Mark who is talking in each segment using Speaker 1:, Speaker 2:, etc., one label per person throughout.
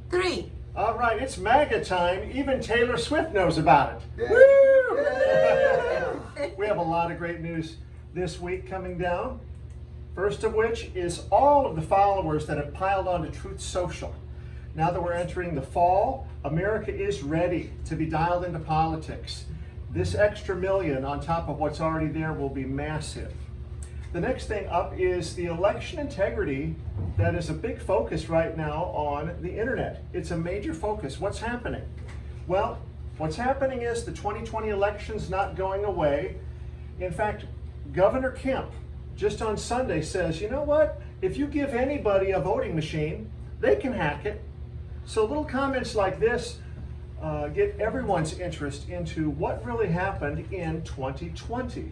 Speaker 1: 3.
Speaker 2: All right, it's MAGA time. Even Taylor Swift knows about it. Woo! We have a lot of great news this week coming down. First of which is all of the followers that have piled onto Truth Social. Now that we're entering the fall, America is ready to be dialed into politics. This extra million on top of what's already there will be massive. The next thing up is the election integrity that is a big focus right now on the internet. It's a major focus. What's happening? Well, what's happening is the 2020 election's not going away. In fact, Governor Kemp just on Sunday says, you know what? If you give anybody a voting machine, they can hack it. So little comments like this get everyone's interest into what really happened in 2020.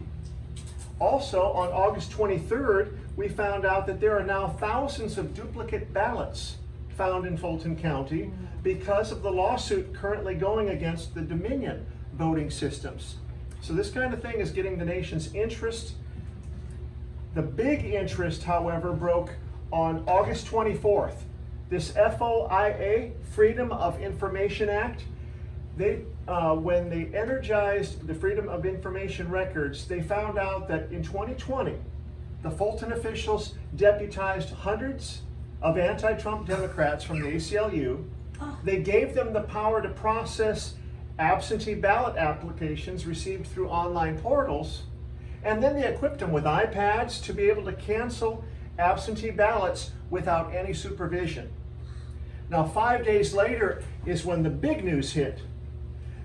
Speaker 2: Also, on August 23rd, we found out that there are now thousands of duplicate ballots found in Fulton County because of the lawsuit currently going against the Dominion voting systems. So this kind of thing is getting the nation's interest. The big interest, however, broke on August 24th. This FOIA, Freedom of Information Act, when they energized the Freedom of Information records, they found out that in 2020, the Fulton officials deputized hundreds of anti-Trump Democrats from the ACLU. They gave them the power to process absentee ballot applications received through online portals, and then they equipped them with iPads to be able to cancel absentee ballots without any supervision. Now, 5 days later is when the big news hit,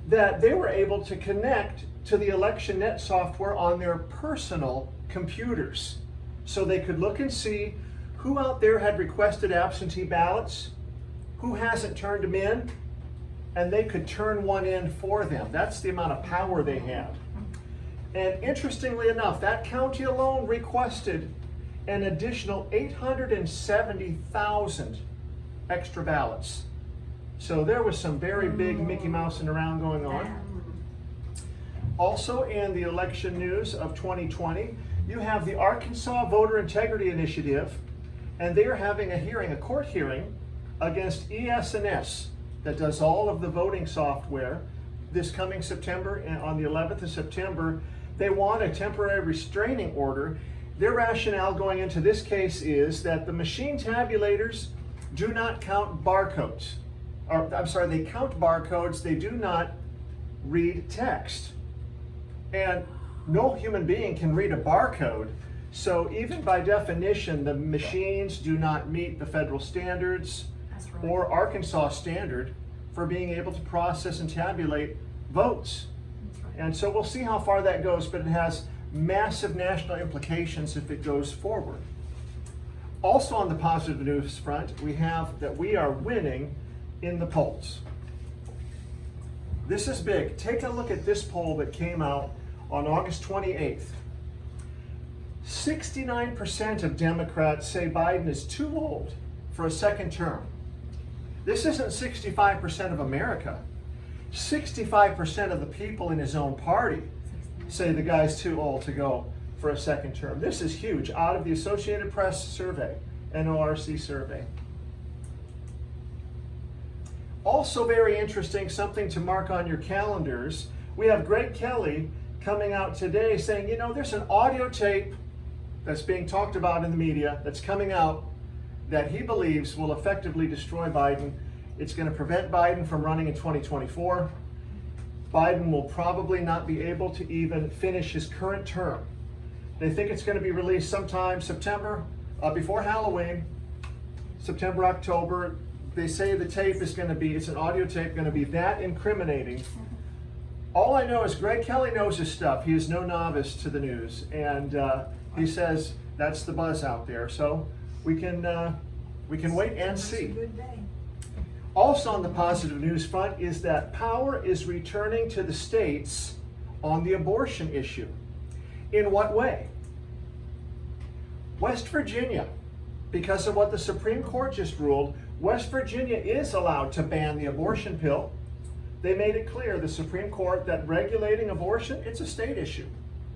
Speaker 2: that they were able to connect to the ElectionNet software on their personal computers. So they could look and see who out there had requested absentee ballots, who hasn't turned them in, and they could turn one in for them. That's the amount of power they had. And interestingly enough, that county alone requested an additional 870,000 extra ballots. So there was some very big Mickey Mousing around going on. Also in the election news of 2020, you have the Arkansas Voter Integrity Initiative, and they are having a hearing, a court hearing, against ES&S that does all of the voting software this coming September, and on the 11th of September, they want a temporary restraining order. Their rationale going into this case is that the machine tabulators do not count barcodes. They count barcodes, they do not read text. And no human being can read a barcode. So even by definition, the machines do not meet the federal standards or Arkansas standard for being able to process and tabulate votes. And so we'll see how far that goes, but it has massive national implications if it goes forward. Also on the positive news front, we have that we are winning in the polls. This is big. Take a look at this poll that came out on August 28th. 69% of Democrats say Biden is too old for a second term. This isn't 65% of America. 65% of the people in his own party say the guy's too old to go for a second term. This is huge, out of the Associated Press survey, NORC survey. Also very interesting, something to mark on your calendars, we have Greg Kelly coming out today saying, you know, there's an audio tape that's being talked about in the media that's coming out that he believes will effectively destroy Biden. It's going to prevent Biden from running in 2024. Biden will probably not be able to even finish his current term. They think it's going to be released sometime September, before Halloween, September, October. They say the tape is going to be, it's an audio tape, going to be that incriminating. All I know is Greg Kelly knows his stuff. He is no novice to the news. And he says that's the buzz out there. So we can wait and see. Also on the positive news front is that power is returning to the states on the abortion issue. In what way? West Virginia, because of what the Supreme Court just ruled, West Virginia is allowed to ban the abortion pill. They made it clear, the Supreme Court, that regulating abortion, it's a state issue.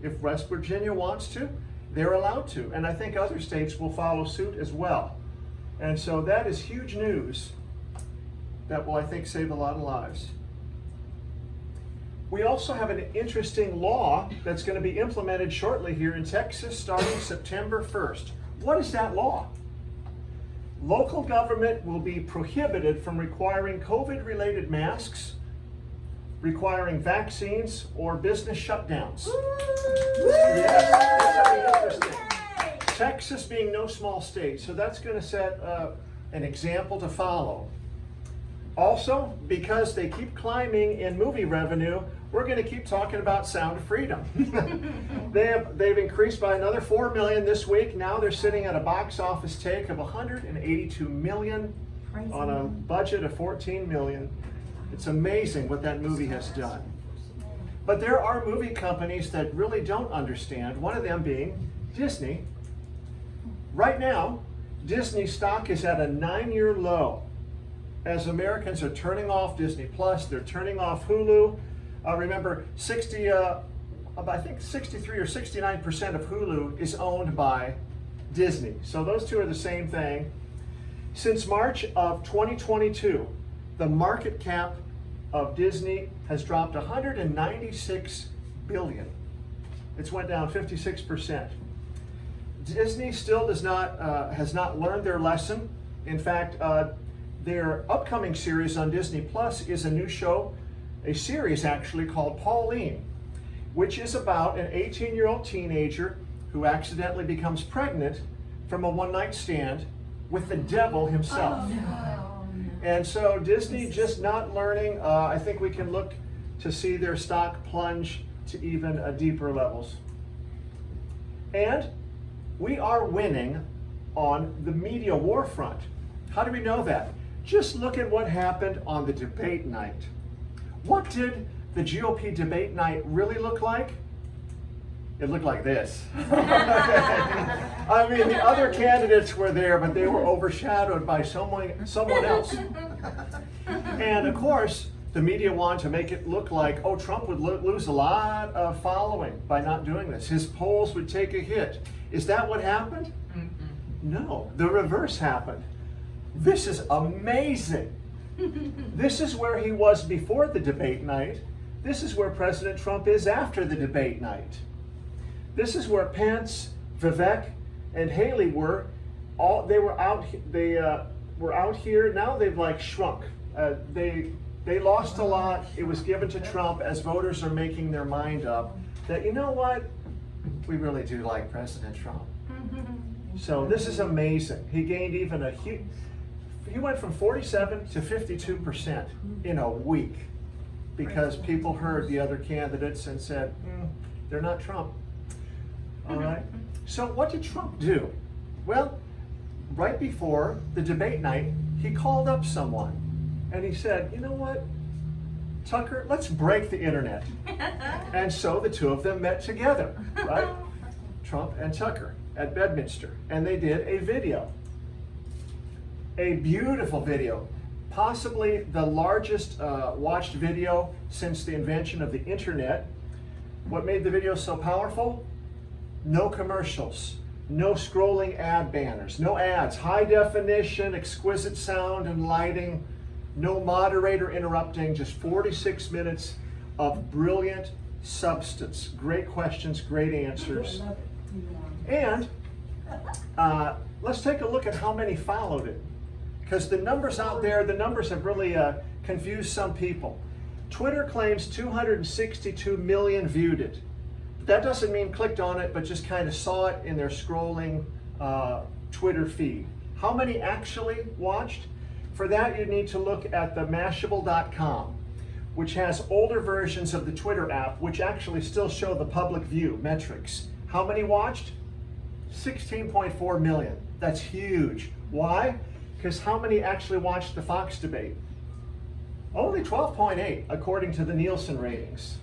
Speaker 2: If West Virginia wants to, they're allowed to. And I think other states will follow suit as well. And so that is huge news. that will, I think, save a lot of lives. We also have an interesting law that's going to be implemented shortly here in Texas starting September 1st. What is that law? Local government will be prohibited from requiring COVID-related masks, requiring vaccines, or business shutdowns. Yes, that's going to be interesting. Texas being no small state, so that's going to set an example to follow. Also, because they keep climbing in movie revenue, we're going to keep talking about Sound of Freedom. They've increased by another $4 million this week. Now they're sitting at a box office take of $182 million on a budget of $14 million. It's amazing what that movie has done. But there are movie companies that really don't understand, one of them being Disney. Right now, Disney stock is at a 9-year low. As Americans are turning off Disney Plus, they're turning off Hulu. Remember, I think 63 or 69% of Hulu is owned by Disney. So those two are the same thing. Since March of 2022, the market cap of Disney has dropped $196 billion. It's went down 56%. Disney still has not learned their lesson. In fact, their upcoming series on Disney Plus is a new show, a series actually called Pauline, which is about an 18-year-old teenager who accidentally becomes pregnant from a one-night stand with the devil himself.
Speaker 1: Oh, no.
Speaker 2: And so Disney just not learning. I think we can look to see their stock plunge to even deeper levels. And we are winning on the media war front. How do we know that? Just look at what happened on the debate night. What did the GOP debate night really look like? It looked like this. I mean, the other candidates were there, but they were overshadowed by someone else. And of course, the media wanted to make it look like, oh, Trump would lose a lot of following by not doing this. His polls would take a hit. Is that what happened? No, the reverse happened. This is amazing. This is where he was before the debate night. This is where President Trump is after the debate night. This is where Pence, Vivek, and Haley were. They were out here. Now they've like shrunk. They lost a lot. It was given to Trump as voters are making their mind up that, you know what, we really do like President Trump. So this is amazing. He gained even he went from 47 to 52% in a week because people heard the other candidates and said, they're not Trump. All right. So what did Trump do? Well, right before the debate night, he called up someone and he said, you know what, Tucker, let's break the internet. And so the two of them met together, right? Trump and Tucker at Bedminster. And they did a video. A beautiful video, possibly the largest watched video since the invention of the internet. What made the video so powerful? No commercials, no scrolling ad banners, no ads, high definition, exquisite sound and lighting, no moderator interrupting, just 46 minutes of brilliant substance. Great questions, great answers. And let's take a look at how many followed it. Because the numbers out there, the numbers have really confused some people. Twitter claims 262 million viewed it. That doesn't mean clicked on it, but just kind of saw it in their scrolling Twitter feed. How many actually watched? For that, you need to look at the Mashable.com, which has older versions of the Twitter app, which actually still show the public view metrics. How many watched? 16.4 million. That's huge. Why? Because how many actually watched the Fox debate? Only 12.8, according to the Nielsen ratings.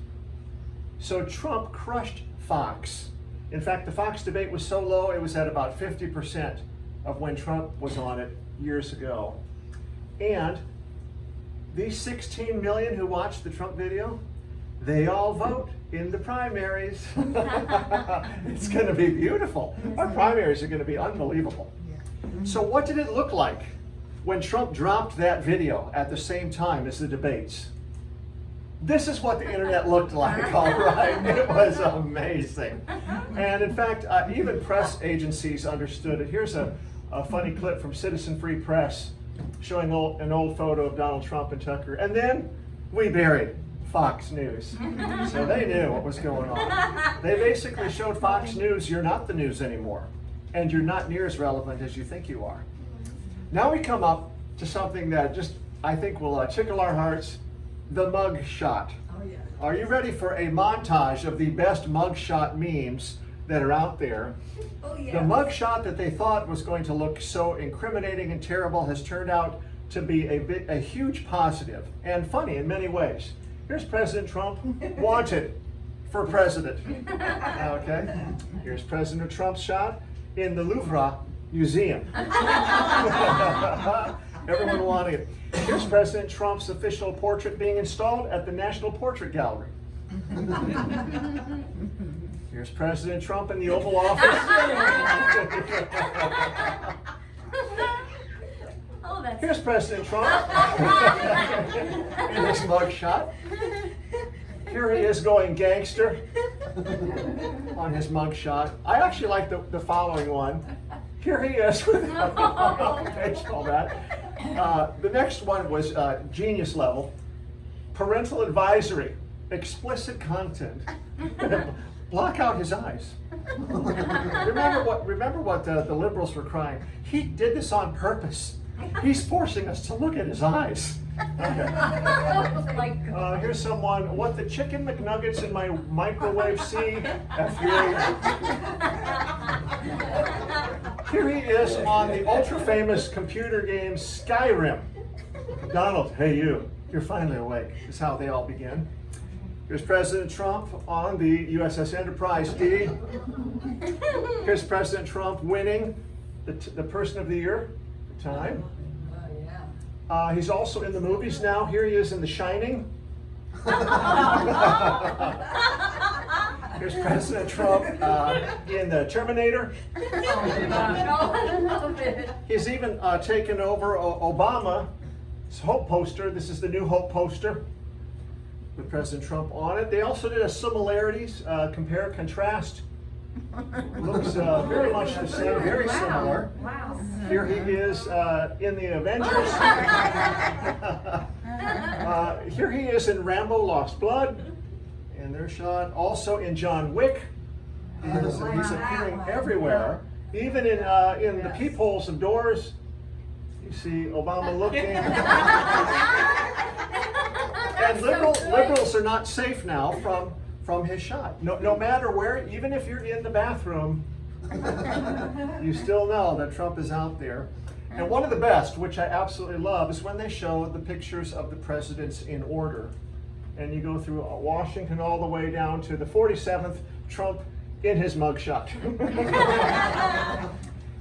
Speaker 2: So Trump crushed Fox. In fact, the Fox debate was so low, it was at about 50% of when Trump was on it years ago. And these 16 million who watched the Trump video, they all vote in the primaries. It's going to be beautiful. Our primaries are going to be unbelievable. So what did it look like? when Trump dropped that video at the same time as the debates. This is what the internet looked like, all right? It was amazing. And in fact, even press agencies understood it. Here's a funny clip from Citizen Free Press showing an old photo of Donald Trump and Tucker. And then we buried Fox News. So they knew what was going on. They basically showed Fox News, you're not the news anymore. And you're not near as relevant as you think you are. Now we come up to something that just, I think, will tickle our hearts. The mugshot.
Speaker 1: Oh, yeah.
Speaker 2: Are you ready for a montage of the best mugshot memes that are out there?
Speaker 1: Oh, yeah.
Speaker 2: The mugshot that they thought was going to look so incriminating and terrible has turned out to be a huge positive and funny in many ways. Here's President Trump, wanted for president. Okay. Here's President Trump's shot in the Louvre Museum. Everyone wanting it. Here's President Trump's official portrait being installed at the National Portrait Gallery. Here's President Trump in the Oval Office.
Speaker 1: Oh, that's
Speaker 2: Here's President Trump in this mugshot. Here he is going gangster on his mugshot. I actually like the following one. Here he is with all that. The next one was genius level. Parental advisory, explicit content. Block out his eyes. Remember what the liberals were crying. He did this on purpose. He's forcing us to look at his eyes. Okay. Here's someone, what the chicken McNuggets in my microwave see? Here he is on the ultra-famous computer game Skyrim. Donald, hey you, you're finally awake, is how they all begin. Here's President Trump on the USS Enterprise D. Here's President Trump winning the Person of the Year time. He's also in the movies now. Here he is in The Shining. Here's President Trump in the Terminator. He's even taken over Obama's Hope poster. This is the new Hope poster with President Trump on it. They also did a similarities, compare, contrast. Looks very much the same, very similar.
Speaker 1: Wow.
Speaker 2: Here he is in the Avengers. Here he is in Rambo Lost Blood. And they're shot also in John Wick. He's appearing everywhere. Even in the peepholes of doors, you see Obama looking. And liberals are not safe now from his shot. No matter where, even if you're in the bathroom, you still know that Trump is out there. And one of the best, which I absolutely love, is when they show the pictures of the presidents in order. And you go through Washington all the way down to the 47th, Trump in his mugshot.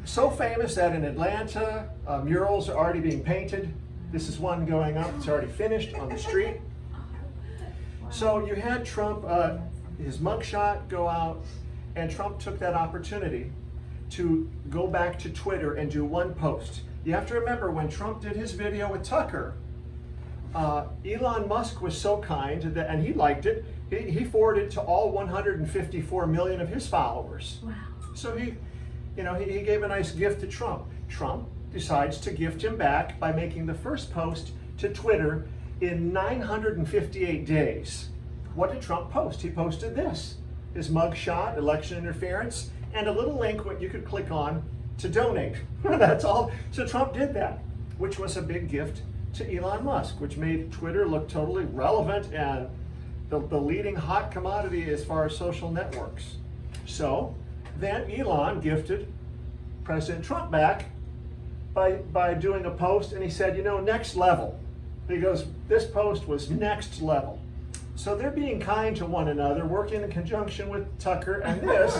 Speaker 2: So famous that in Atlanta, murals are already being painted. This is one going up, it's already finished on the street. So you had Trump, his mugshot go out, and Trump took that opportunity to go back to Twitter and do one post. You have to remember when Trump did his video with Tucker, Elon Musk was so kind that, and he liked it, he forwarded it to all 154 million of his followers.
Speaker 1: Wow.
Speaker 2: So he gave a nice gift to Trump. Trump decides to gift him back by making the first post to Twitter in 958 days. What did Trump post? He posted this, his mugshot, election interference, and a little link what you could click on to donate. That's all. So Trump did that, which was a big gift to Elon Musk, which made Twitter look totally relevant and the leading hot commodity as far as social networks. So then Elon gifted President Trump back by doing a post, and he said, next level. He goes, this post was next level. So they're being kind to one another, working in conjunction with Tucker, and this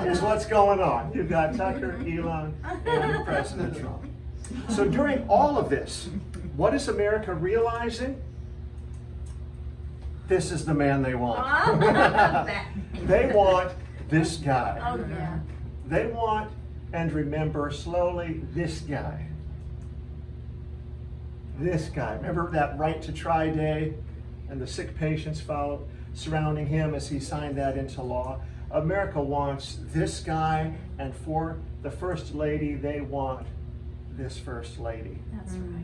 Speaker 2: is what's going on. You've got Tucker, Elon, and President Trump. So during all of this, what is America realizing? This is the man they want. They want this guy.
Speaker 1: Oh, yeah.
Speaker 2: They want, and remember slowly, this guy. this guy. Remember that right to try day and the sick patients surrounding him as he signed that into law? America wants this guy, and for the First Lady, they want this First Lady.
Speaker 1: That's right.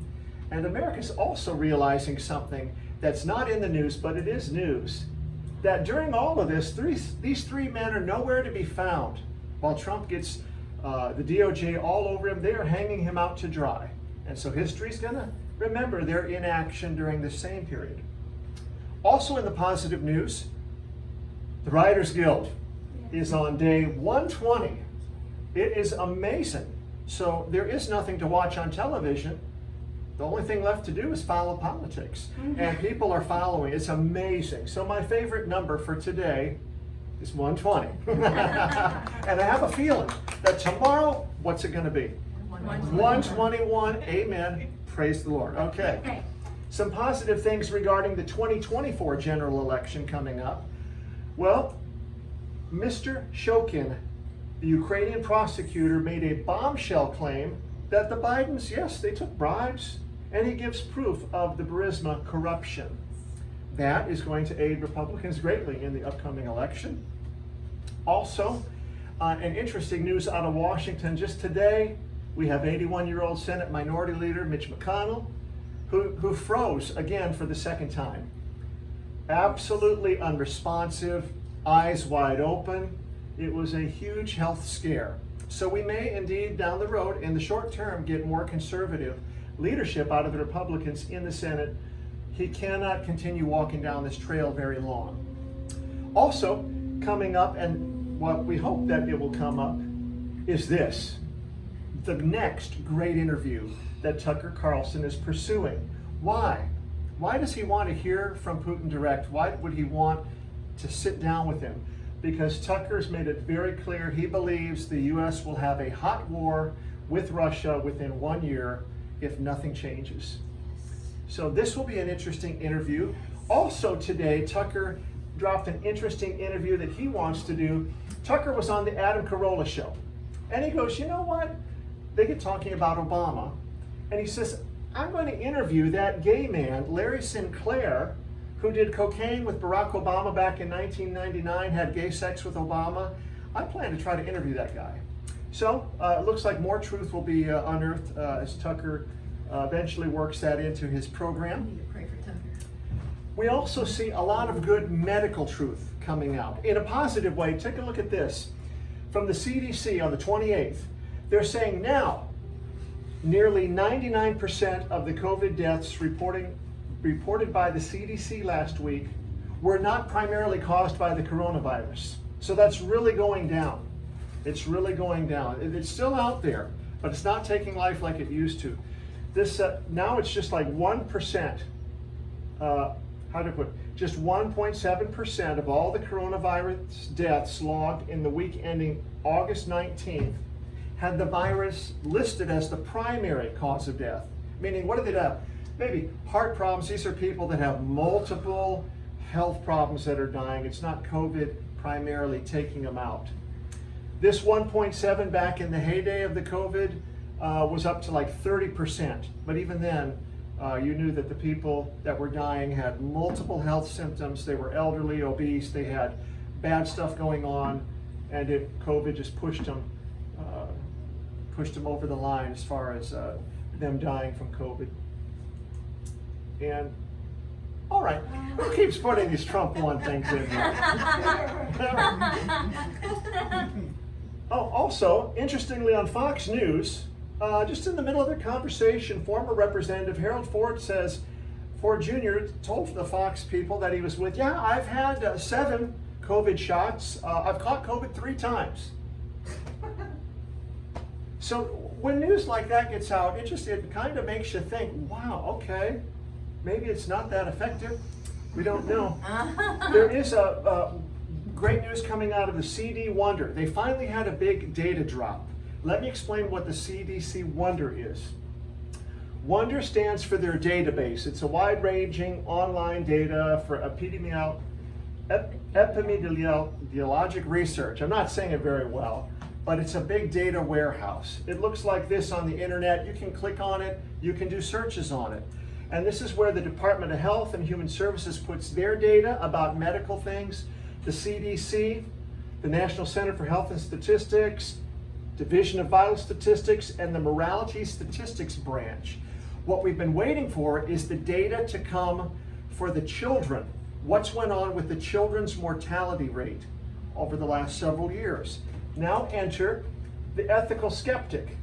Speaker 2: And America's also realizing something that's not in the news, but it is news. That during all of this, these three men are nowhere to be found. While Trump gets the DOJ all over him, they are hanging him out to dry. And so history's gonna remember their inaction during this same period. Also in the positive news, the Writers Guild is on day 120. It is amazing. So there is nothing to watch on television. The only thing left to do is follow politics. And people are following. It's amazing. So my favorite number for today is 120. And I have a feeling that tomorrow, what's it going to be? 121. Amen. Praise the Lord. Okay. Some positive things regarding the 2024 general election coming up. Well, Mr. Shokin, the Ukrainian prosecutor, made a bombshell claim that the Bidens, yes, they took bribes, and he gives proof of the Burisma corruption. That is going to aid Republicans greatly in the upcoming election. Also, an interesting news out of Washington just today, we have 81-year-old Senate Minority Leader Mitch McConnell, who froze again for the second time. Absolutely unresponsive, eyes wide open. It was a huge health scare. So we may indeed down the road, in the short term, get more conservative leadership out of the Republicans in the Senate. He cannot continue walking down this trail very long. Also, coming up, and what we hope that it will come up, is this. The next great interview that Tucker Carlson is pursuing. Why? Why does he want to hear from Putin direct? Why would he want to sit down with him? Because Tucker's made it very clear he believes the U.S. will have a hot war with Russia within 1 year if nothing changes. So this will be an interesting interview. Also today, Tucker dropped an interesting interview that he wants to do. Tucker was on the Adam Carolla show, and he goes, you know what? They get talking about Obama, and he says, I'm going to interview that gay man, Larry Sinclair, who did cocaine with Barack Obama back in 1999, had gay sex with Obama. I plan to try to interview that guy. So it looks like more truth will be unearthed as Tucker eventually works that into his program.
Speaker 1: I need to pray for Tucker.
Speaker 2: We also see a lot of good medical truth coming out. In a positive way, take a look at this. From the CDC on the 28th, they're saying now nearly 99% of the COVID deaths reported by the CDC last week were not primarily caused by the coronavirus. So that's really going down. It's really going down. It's still out there, but it's not taking life like it used to. This now it's just like 1%. How to put it? Just 1.7% of all the coronavirus deaths logged in the week ending August 19th had the virus listed as the primary cause of death. Meaning, what do they have? Maybe heart problems. These are people that have multiple health problems that are dying. It's not COVID primarily taking them out. This 1.7 back in the heyday of the COVID was up to like 30%. But even then, you knew that the people that were dying had multiple health symptoms. They were elderly, obese, they had bad stuff going on, and COVID just pushed them over the line as far as them dying from COVID. And all right, who keeps putting these Trump one things in here? Oh, also, interestingly, on Fox News, just in the middle of their conversation, former Representative Harold Ford says, Ford Jr. told the Fox people that he was with, yeah, I've had 7 COVID shots. I've caught COVID 3 times. So when news like that gets out, it kind of makes you think, wow, okay, maybe it's not that effective. We don't know. There is a great news coming out of the CD Wonder. They finally had a big data drop. Let me explain what the CDC Wonder is. Wonder stands for their database. It's a wide-ranging online data for epidemiologic research. I'm not saying it very well, but it's a big data warehouse. It looks like this on the internet. You can click on it. You can do searches on it. And this is where the Department of Health and Human Services puts their data about medical things. The CDC, the National Center for Health and Statistics, Division of Vital Statistics, and the Morality Statistics Branch. What we've been waiting for is the data to come for the children. What's went on with the children's mortality rate over the last several years. Now enter the ethical skeptic.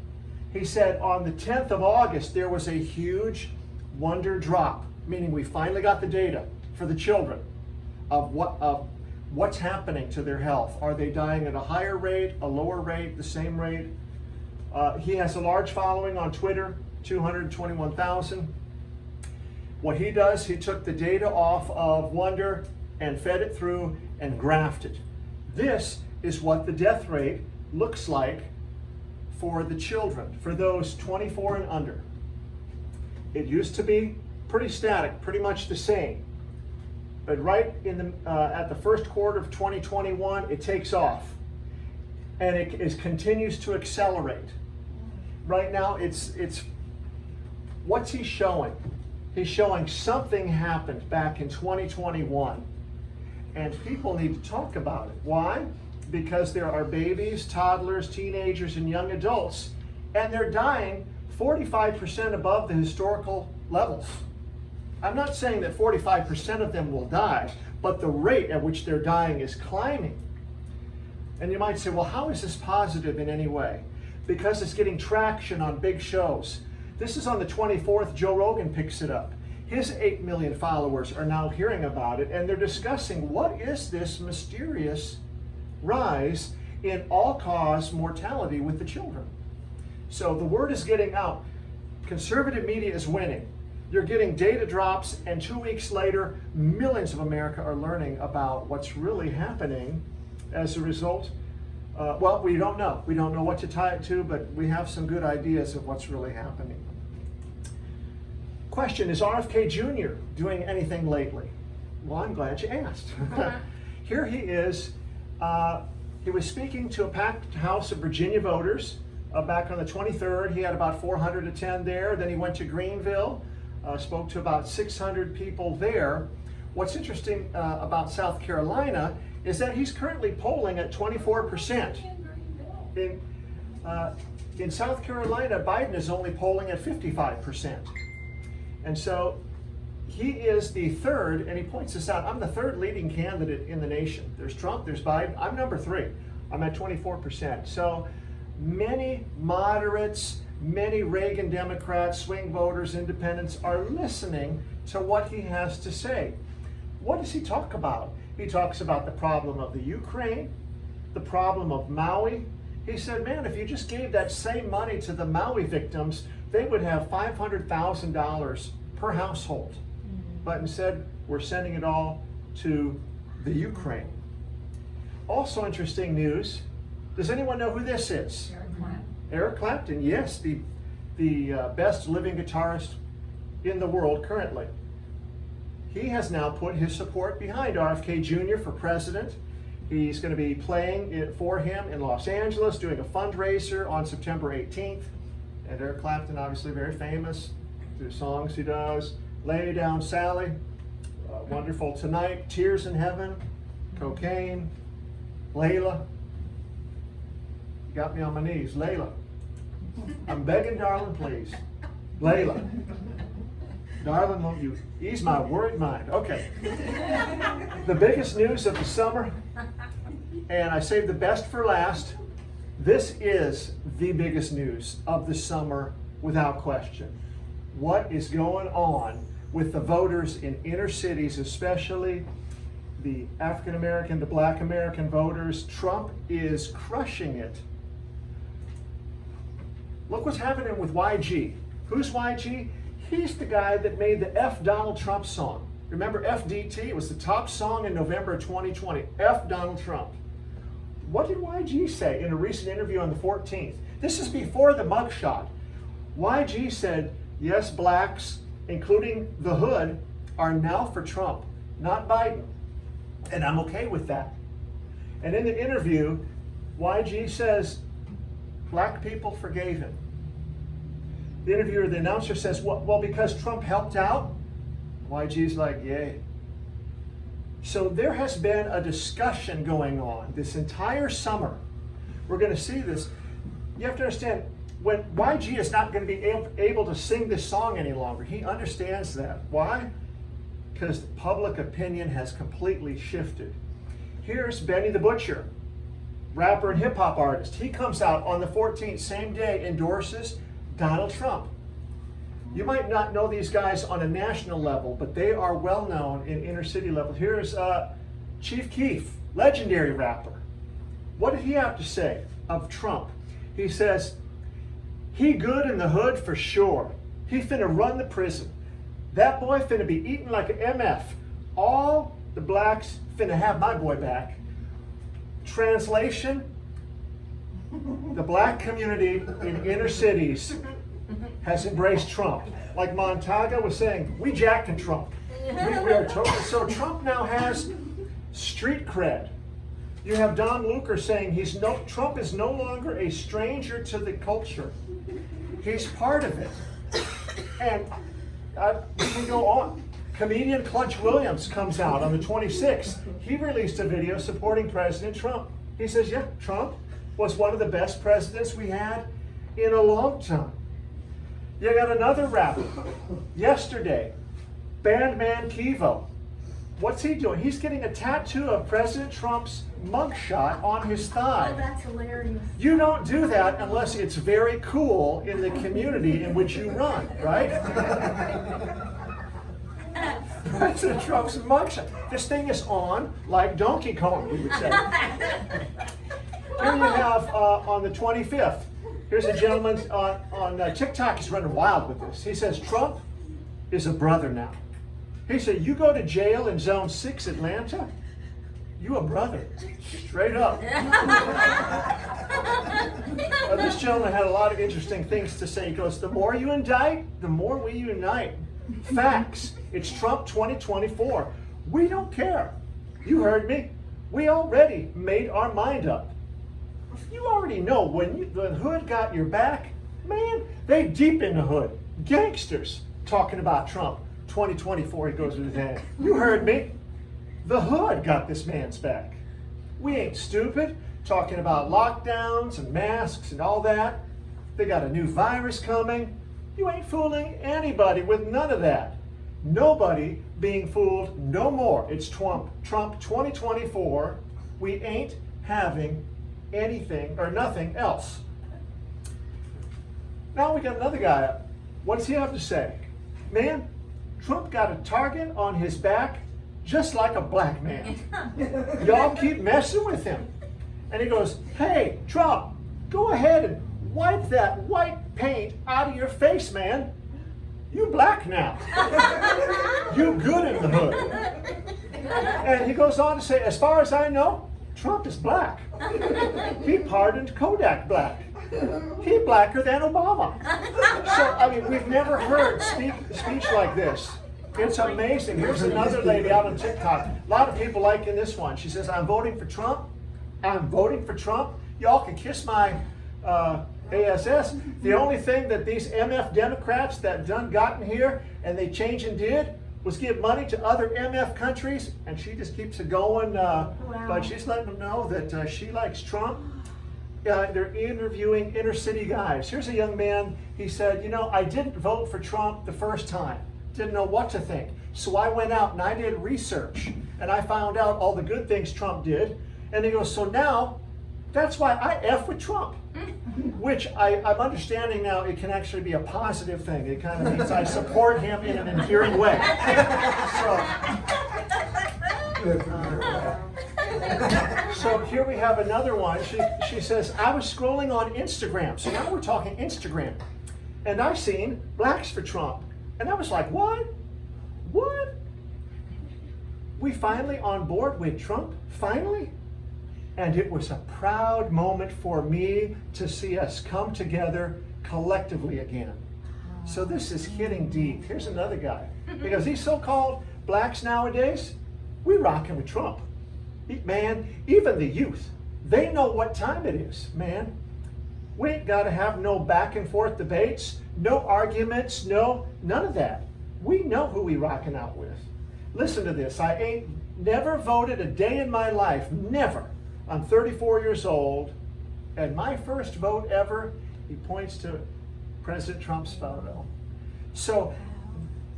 Speaker 2: He said on the 10th of August, there was a huge wonder drop, meaning we finally got the data for the children of what's happening to their health. Are they dying at a higher rate, a lower rate, the same rate? He has a large following on Twitter, 221,000. What he does, he took the data off of Wonder and fed it through and graphed it. This is what the death rate looks like for the children, for those 24 and under. It used to be pretty static, pretty much the same. But right in the, at the first quarter of 2021, it takes off. And it continues to accelerate. Right now, it's what's he showing? He's showing something happened back in 2021. And people need to talk about it. Why? Because there are babies, toddlers, teenagers, and young adults, and they're dying 45% above the historical levels. I'm not saying that 45% of them will die, but the rate at which they're dying is climbing. And you might say, well, how is this positive in any way? Because it's getting traction on big shows. This is on the 24th, Joe Rogan picks it up. His 8 million followers are now hearing about it, and they're discussing what is this mysterious rise in all-cause mortality with the children. So the word is getting out. Conservative media is winning. You're getting data drops, and 2 weeks later, millions of America are learning about what's really happening as a result. Well, we don't know. We don't know what to tie it to, but we have some good ideas of what's really happening. Question, is RFK Jr. doing anything lately? Well, I'm glad you asked. Here he is. He was speaking to a packed house of Virginia voters back on the 23rd. He had about 400 attend there. Then he went to Greenville, spoke to about 600 people there. What's interesting about South Carolina is that he's currently polling at 24%. In South Carolina, Biden is only polling at 55%. And so he is the third, and he points this out, I'm the third leading candidate in the nation. There's Trump, there's Biden, I'm number 3. I'm at 24%. So many moderates, many Reagan Democrats, swing voters, independents are listening to what he has to say. What does he talk about? He talks about the problem of the Ukraine, the problem of Maui. He said, man, if you just gave that same money to the Maui victims, they would have $500,000 per household. But instead, we're sending it all to the Ukraine. Also interesting news, does anyone know who this is?
Speaker 1: Eric Clapton.
Speaker 2: Eric Clapton, yes, the best living guitarist in the world currently. He has now put his support behind RFK Jr. for president. He's going to be playing it for him in Los Angeles, doing a fundraiser on September 18th. And Eric Clapton, obviously very famous, through songs he does. Lay Down Sally, Wonderful Tonight, Tears in Heaven, Cocaine, Layla. You got me on my knees, Layla. I'm begging, darling, please. Layla. Darling, won't you ease my worried mind? Okay. The biggest news of the summer, and I saved the best for last. This is the biggest news of the summer without question. What is going on with the voters in inner cities, especially the African American, the Black American voters? Trump is crushing it. Look what's happening with YG. Who's YG? He's the guy that made the F Donald Trump song. Remember FDT? It was the top song in November of 2020. F Donald Trump. What did YG say in a recent interview on the 14th? This is before the mugshot. YG said, yes, blacks, including the hood, are now for Trump, not Biden. And I'm okay with that. And in the interview, YG says, black people forgave him. The interviewer, the announcer says, well, because Trump helped out? YG's like, yay. So there has been a discussion going on this entire summer. We're going to see this. You have to understand, when YG is not going to be able to sing this song any longer, he understands that. Why? Because public opinion has completely shifted. Here's Benny the Butcher, rapper and hip hop artist. He comes out on the 14th, same day, endorses Donald Trump. You might not know these guys on a national level, but they are well known in inner city level. Here's Chief Keef, legendary rapper. What did he have to say of Trump? He says, he good in the hood for sure. He finna run the prison. That boy finna be eating like an MF. All the blacks finna have my boy back. Translation, the black community in inner cities has embraced Trump. Like Montaga was saying, we jacking Trump. We are totally, so Trump now has street cred. You have Don Luker saying Trump is no longer a stranger to the culture. He's part of it. And we can go on. Comedian Clutch Williams comes out on the 26th. He released a video supporting President Trump. He says, yeah, Trump was one of the best presidents we had in a long time. You got another rapper. Yesterday, Bandman Kivo. What's he doing? He's getting a tattoo of President Trump's mugshot on his thigh.
Speaker 1: Oh, that's hilarious.
Speaker 2: You don't do that unless it's very cool in the community in which you run, right? President Trump's mugshot. This thing is on like Donkey Kong, we would say. Here you have on the 25th. Here's a gentleman on TikTok. He's running wild with this. He says, Trump is a brother now. He said, you go to jail in Zone 6 Atlanta, you a brother. Straight up. This gentleman had a lot of interesting things to say. He goes, the more you indict, the more we unite. Facts. It's Trump 2024. We don't care. You heard me. We already made our mind up. You already know when the hood got your back, man, they deep in the hood. Gangsters talking about Trump 2024, he goes with his hand. You heard me. The hood got this man's back. We ain't stupid, talking about lockdowns and masks and all that. They got a new virus coming. You ain't fooling anybody with none of that. Nobody being fooled no more. It's Trump 2024. We ain't having anything or nothing else. Now we got another guy up. What does he have to say? Man, Trump got a target on his back just like a black man. Y'all keep messing with him. And he goes, hey, Trump, go ahead and wipe that white paint out of your face, man. You black now. You good in the hood. And he goes on to say, as far as I know, Trump is black. He pardoned Kodak Black. He blacker than Obama. So, I mean, we've never heard speech like this. It's amazing. Here's another lady out on TikTok. A lot of people liking this one. She says, I'm voting for Trump. I'm voting for Trump. Y'all can kiss my ASS. The only thing that these MF Democrats that done gotten here and they changed and did was give money to other MF countries, and she just keeps it going.
Speaker 1: Wow.
Speaker 2: But she's letting them know that she likes Trump. They're interviewing inner city guys. Here's a young man. He said, you know, I didn't vote for Trump the first time. Didn't know what to think. So I went out and I did research, and I found out all the good things Trump did. And he goes, so now, that's why I F with Trump. Which I'm understanding now it can actually be a positive thing. It kind of means I support him in an endearing way. So here we have another one. She says, I was scrolling on Instagram. So now we're talking Instagram. And I seen Blacks for Trump. And I was like, what? What? We finally on board with Trump? Finally? And it was a proud moment for me to see us come together collectively again. So this is hitting deep. Here's another guy. Because these so-called blacks nowadays, we rocking with Trump. Man, even the youth, they know what time it is, man. We ain't got to have no back and forth debates, no arguments, none of that. We know who we rocking out with. Listen to this. I ain't never voted a day in my life, never. I'm 34 years old, and my first vote ever, he points to President Trump's photo. So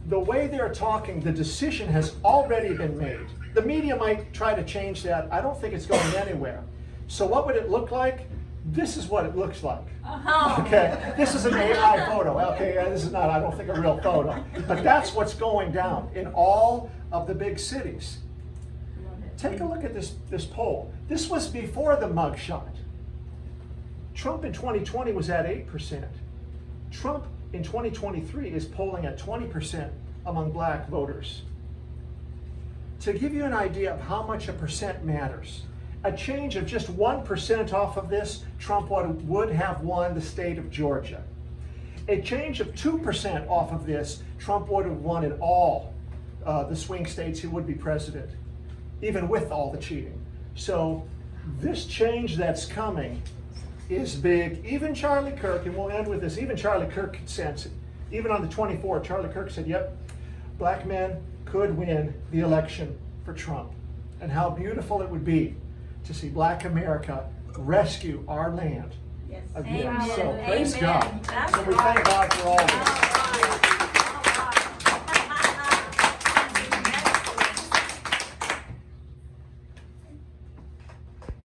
Speaker 2: the way they're talking, the decision has already been made. The media might try to change that. I don't think it's going anywhere. So what would it look like? This is what it looks like. Okay, this is an AI photo. Okay, this is not, I don't think, a real photo. But that's what's going down in all of the big cities. Take a look at this poll. This was before the mugshot. Trump in 2020 was at 8%. Trump in 2023 is polling at 20% among black voters. To give you an idea of how much a percent matters, a change of just 1% off of this, Trump would have won the state of Georgia. A change of 2% off of this, Trump would have won in all the swing states. He would be president, even with all the cheating. So this change that's coming is big. Even Charlie Kirk, and we'll end with this, even Charlie Kirk could sense it. Even on the 24th, Charlie Kirk said, yep, black men could win the election for Trump. And how beautiful it would be to see black America rescue our land again.
Speaker 1: Amen.
Speaker 2: So praise
Speaker 1: Amen.
Speaker 2: God. So we thank God for all this.